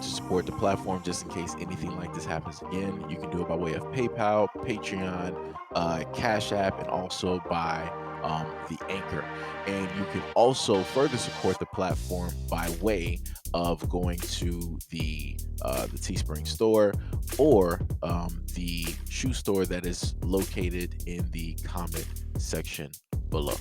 to support the platform just in case anything like this happens again, you can do it by way of PayPal, Patreon, Cash App, and also by the Anchor. And you can also further support the platform by way of going to the Teespring store or the shoe store that is located in the comment section below.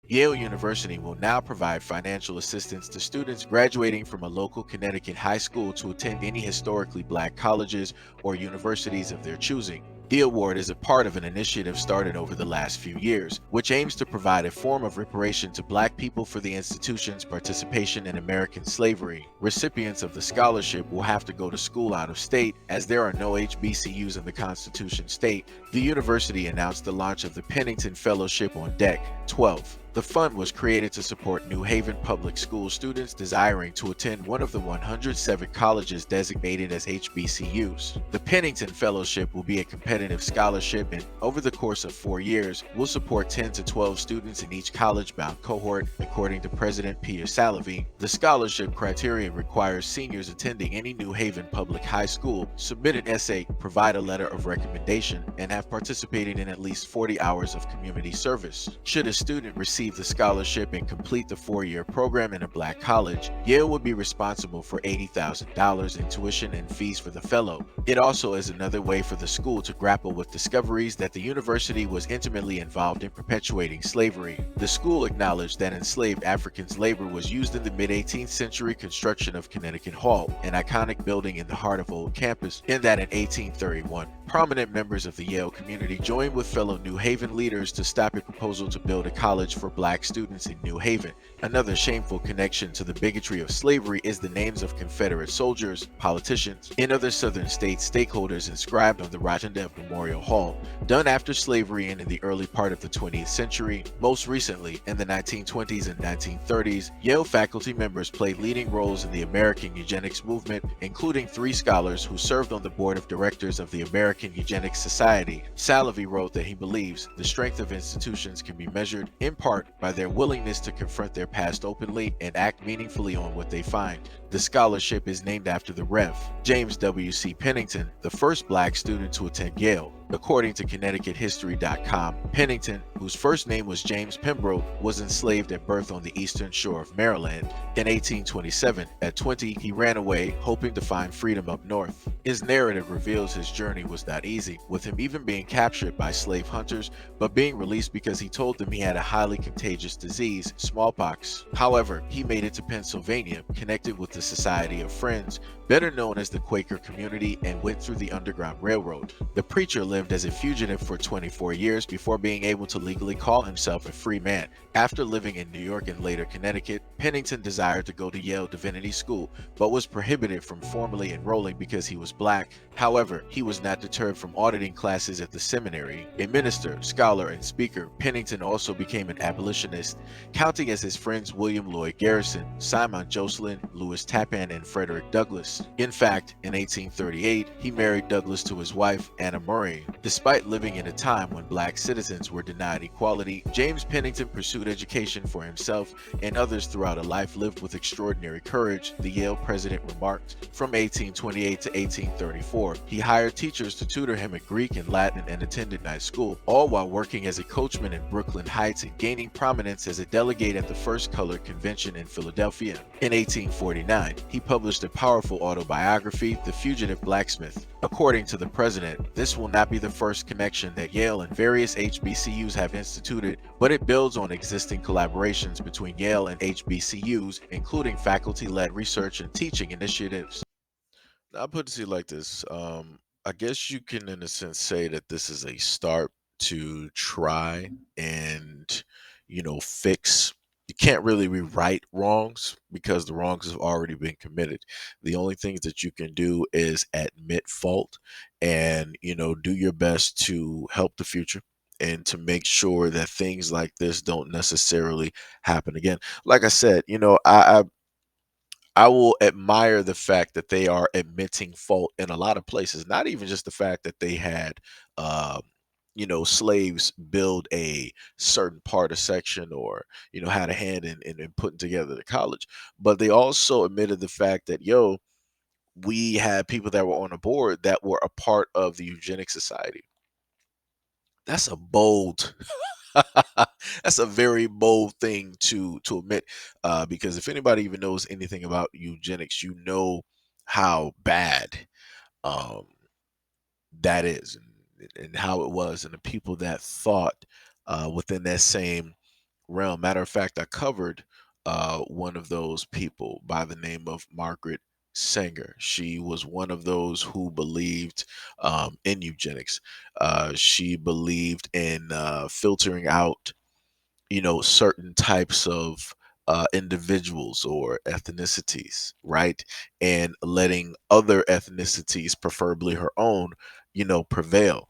Yale University will now provide financial assistance to students graduating from a local Connecticut high school to attend any historically black colleges or universities of their choosing. The award is a part of an initiative started over the last few years, which aims to provide a form of reparation to black people for the institution's participation in American slavery. Recipients of the scholarship will have to go to school out of state, as there are no HBCUs in the Constitution state. The university announced the launch of the Pennington Fellowship on Deck 12. The fund was created to support New Haven public school students desiring to attend one of the 107 colleges designated as HBCUs. The Pennington Fellowship will be a competitive scholarship and, over the course of 4 years, will support 10 to 12 students in each college-bound cohort, according to President Peter Salovey. The scholarship criteria requires seniors attending any New Haven public high school submit an essay, provide a letter of recommendation, and have participated in at least 40 hours of community service. Should a student receive the scholarship and complete the 4-year program in a black college, Yale would be responsible for $80,000 in tuition and fees for the fellow. It also is another way for the school to grapple with discoveries that the university was intimately involved in perpetuating slavery. The school acknowledged that enslaved Africans' labor was used in the mid-18th century construction of Connecticut Hall, an iconic building in the heart of Old Campus, and that in 1831, prominent members of the Yale community joined with fellow New Haven leaders to stop a proposal to build a college for black students in New Haven. Another shameful connection to the bigotry of slavery is the names of Confederate soldiers, politicians, and other Southern states stakeholders inscribed on the Rotunda Memorial Hall, done after slavery and in the early part of the 20th century. Most recently, in the 1920s and 1930s, Yale faculty members played leading roles in the American eugenics movement, including 3 scholars who served on the board of directors of the American Eugenics Society. Salovey wrote that he believes the strength of institutions can be measured in part by their willingness to confront their past openly and act meaningfully on what they find. The scholarship is named after the Rev. James W.C. Pennington, the first black student to attend Yale. According to ConnecticutHistory.com, Pennington, whose first name was James Pembroke, was enslaved at birth on the eastern shore of Maryland. In 1827, at 20, he ran away, hoping to find freedom up north. His narrative reveals his journey was not easy, with him even being captured by slave hunters, but being released because he told them he had a highly contagious disease, smallpox. However, he made it to Pennsylvania, connected with the Society of Friends, better known as the Quaker community, and went through the Underground Railroad. The preacher lived as a fugitive for 24 years before being able to legally call himself a free man. After living in New York and later Connecticut, Pennington desired to go to Yale Divinity School, but was prohibited from formally enrolling because he was black. However, he was not deterred from auditing classes at the seminary. A minister, scholar, and speaker, Pennington also became an abolitionist, counting as his friends William Lloyd Garrison, Simon Jocelyn, Louis Tappan, and Frederick Douglass. In fact, in 1838, he married Douglass to his wife, Anna Murray. Despite living in a time when black citizens were denied equality, James Pennington pursued education for himself and others throughout a life lived with extraordinary courage, the Yale president remarked. From 1828 to 1834, he hired teachers to tutor him in Greek and Latin and attended night school, all while working as a coachman in Brooklyn Heights and gaining prominence as a delegate at the First Colored Convention in Philadelphia. In 1849, he published a powerful autobiography, The Fugitive Blacksmith. According to the president, this will not be the first connection that Yale and various HBCUs have instituted, but it builds on existing collaborations between Yale and HBCUs, including faculty-led research and teaching initiatives. Now, I'll put it to you like this. I guess you can, in a sense, say that this is a start to try and, fix. You can't really rewrite wrongs because the wrongs have already been committed. The only things that you can do is admit fault and, do your best to help the future and to make sure that things like this don't necessarily happen again. Like I said, I will admire the fact that they are admitting fault in a lot of places, not even just the fact that they had, um, slaves build a certain part of section, or had a hand in putting together the college. But they also admitted the fact that, we had people that were on the board that were a part of the eugenics society. That's a bold that's a very bold thing to admit, because if anybody even knows anything about eugenics, you know how bad um, that is, and how it was, and the people that thought within that same realm. Matter of fact, I covered one of those people by the name of Margaret Sanger. She was one of those who believed in eugenics. She believed in filtering out, certain types of individuals or ethnicities, right? And letting other ethnicities, preferably her own, prevail.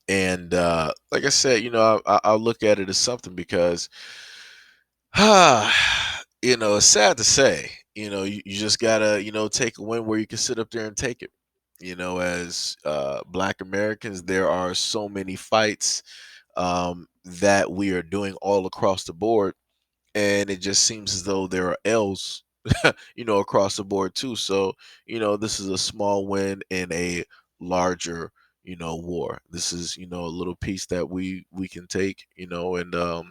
And like I said, I'll look at it as something because, it's sad to say, you just gotta, take a win where you can sit up there and take it. As Black Americans, there are so many fights that we are doing all across the board, and it just seems as though there are L's, across the board too. So, this is a small win in a larger, war. This is, a little piece that we can take, and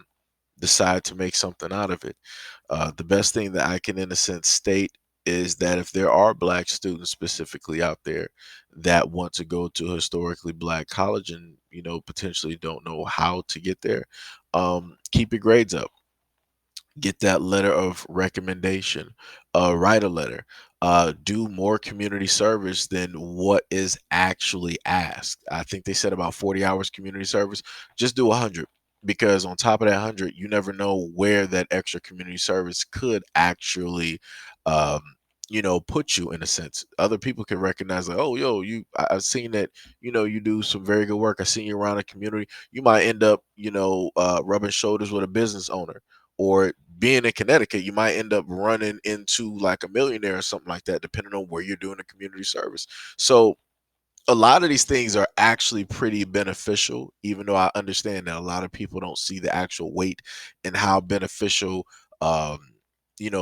decide to make something out of it. The best thing that I can, in a sense, state is that if there are Black students specifically out there that want to go to a historically Black college and, potentially don't know how to get there, keep your grades up, get that letter of recommendation, write a letter, do more community service than what is actually asked. I think they said about 40 hours community service. Just do 100, because on top of that 100, you never know where that extra community service could actually um, put you, in a sense. Other people can recognize, like, oh, yo, I've seen that, you do some very good work. I seen you around the community. You might end up, rubbing shoulders with a business owner, or being in Connecticut, you might end up running into like a millionaire or something like that, depending on where you're doing the community service. So a lot of these things are actually pretty beneficial, even though I understand that a lot of people don't see the actual weight and how beneficial, um,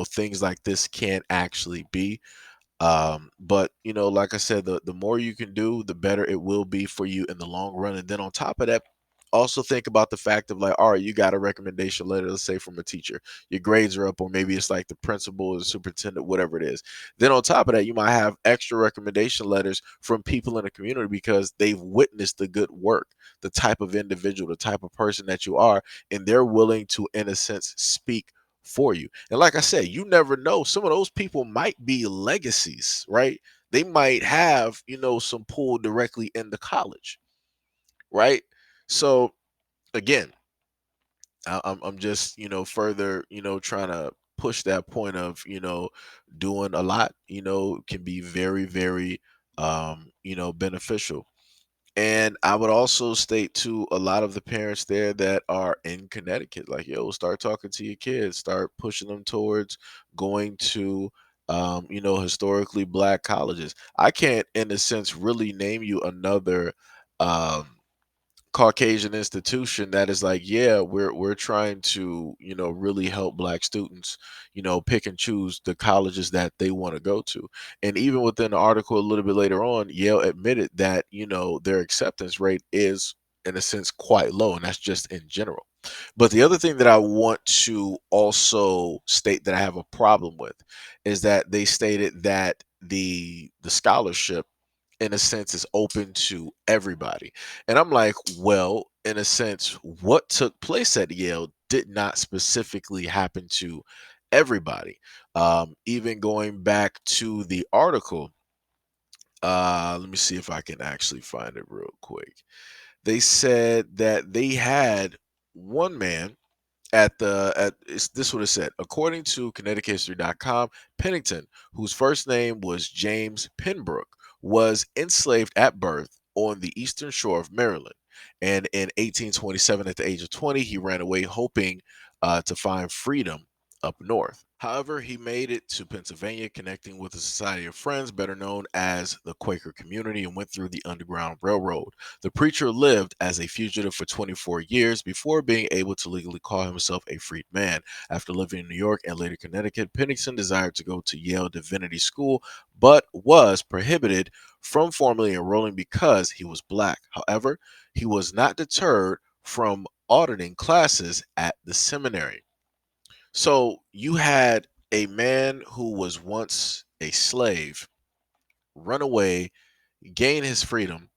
things like this can actually be. But like I said, the more you can do, the better it will be for you in the long run. And then on top of that, also think about the fact of, like, all right, you got a recommendation letter, let's say from a teacher, your grades are up, or maybe it's like the principal or the superintendent, whatever it is. Then on top of that, you might have extra recommendation letters from people in the community because they've witnessed the good work, the type of individual, the type of person that you are, and they're willing to, in a sense, speak for you. And like I said, you never know. Some of those people might be legacies, right? They might have, some pull directly into college, right? So again, I'm just, further, trying to push that point of, doing a lot, can be very, very, beneficial. And I would also state to a lot of the parents there that are in Connecticut, like, yo, start talking to your kids, start pushing them towards going to, historically Black colleges. I can't, in a sense, really name you another um, Caucasian institution that is like, yeah, we're trying to, really help Black students, pick and choose the colleges that they want to go to. And even within the article a little bit later on, Yale admitted that, their acceptance rate is, in a sense, quite low, and that's just in general. But the other thing that I want to also state that I have a problem with is that they stated that the scholarship, in a sense, is open to everybody. And I'm like, well, in a sense, what took place at Yale did not specifically happen to everybody. Even going back to the article, let me see if I can actually find it real quick. They said that they had one man this is what it said. According to ConnecticutHistory.com, Pennington, whose first name was James Penbrook, was enslaved at birth on the eastern shore of Maryland. And in 1827, at the age of 20, he ran away hoping to find freedom up north. However, he made it to Pennsylvania, connecting with a society of friends, better known as the Quaker community, and went through the Underground Railroad. The preacher lived as a fugitive for 24 years before being able to legally call himself a freed man. After living in New York and later Connecticut, Pennington desired to go to Yale Divinity School, but was prohibited from formally enrolling because he was black. However, he was not deterred from auditing classes at the seminary. So you had a man who was once a slave run away, gain his freedom,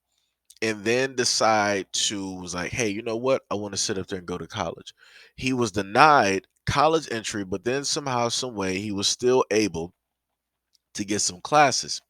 and then decide to was like, hey, you know what? I want to sit up there and go to college. He was denied college entry, but then somehow, some way, he was still able to get some classes.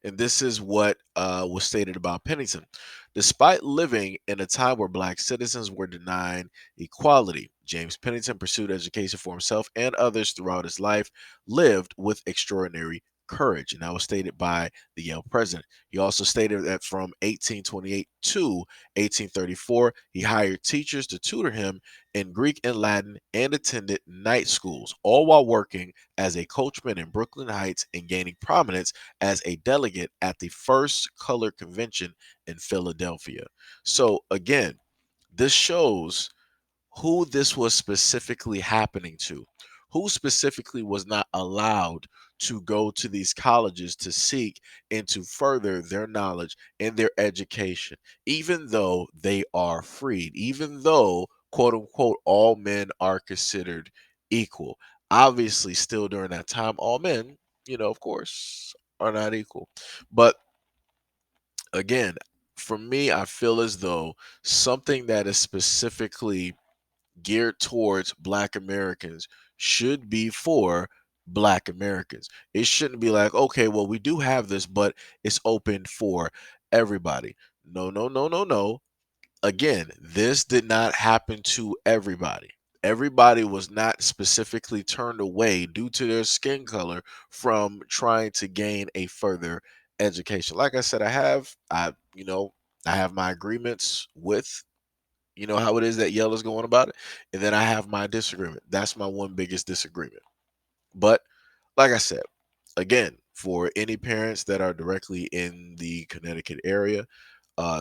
And this is what was stated about Pennington. Despite living in a time where black citizens were denied equality, James Pennington pursued education for himself and others throughout his life, lived with extraordinary courage. And that was stated by the Yale president. He also stated that from 1828 to 1834, he hired teachers to tutor him in Greek and Latin and attended night schools, all while working as a coachman in Brooklyn Heights and gaining prominence as a delegate at the first color convention in Philadelphia. So, again, this shows who this was specifically happening to, who specifically was not allowed to go to these colleges to seek and to further their knowledge and their education, even though they are freed, even though, quote unquote, all men are considered equal. Obviously, still during that time, all men, of course, are not equal. But again, for me, I feel as though something that is specifically geared towards Black Americans should be for Black Americans. It shouldn't be like, okay, well, we do have this, but it's open for everybody. No, no, no, no, no. Again, this did not happen to everybody. Everybody was not specifically turned away due to their skin color from trying to gain a further education. Like I said, I have my agreements with how it is that Yale is going about it. And then I have my disagreement. That's my one biggest disagreement. But like I said, again, for any parents that are directly in the Connecticut area,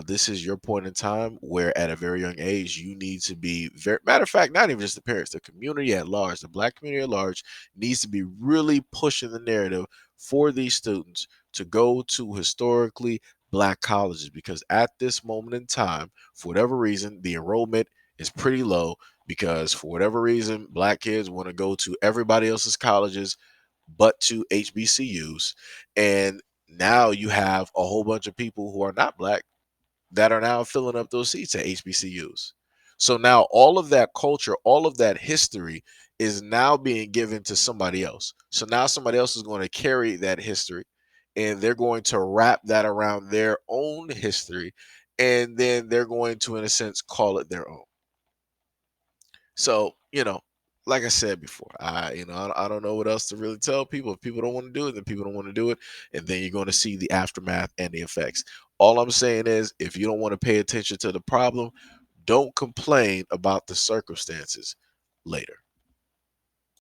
this is your point in time where at a very young age you need to be very, matter of fact, not even just the parents, the community at large, the Black community at large needs to be really pushing the narrative for these students to go to historically Black colleges, because at this moment in time, for whatever reason, the enrollment is pretty low, because for whatever reason Black kids want to go to everybody else's colleges but to HBCUs. And now you have a whole bunch of people who are not Black that are now filling up those seats at HBCUs. So now all of that culture, all of that history is now being given to somebody else. So now somebody else is going to carry that history, and they're going to wrap that around their own history, and then they're going to, in a sense, call it their own. So, like I said before, I don't know what else to really tell people. If people don't want to do it, then people don't want to do it. And then you're going to see the aftermath and the effects. All I'm saying is, if you don't want to pay attention to the problem, don't complain about the circumstances later.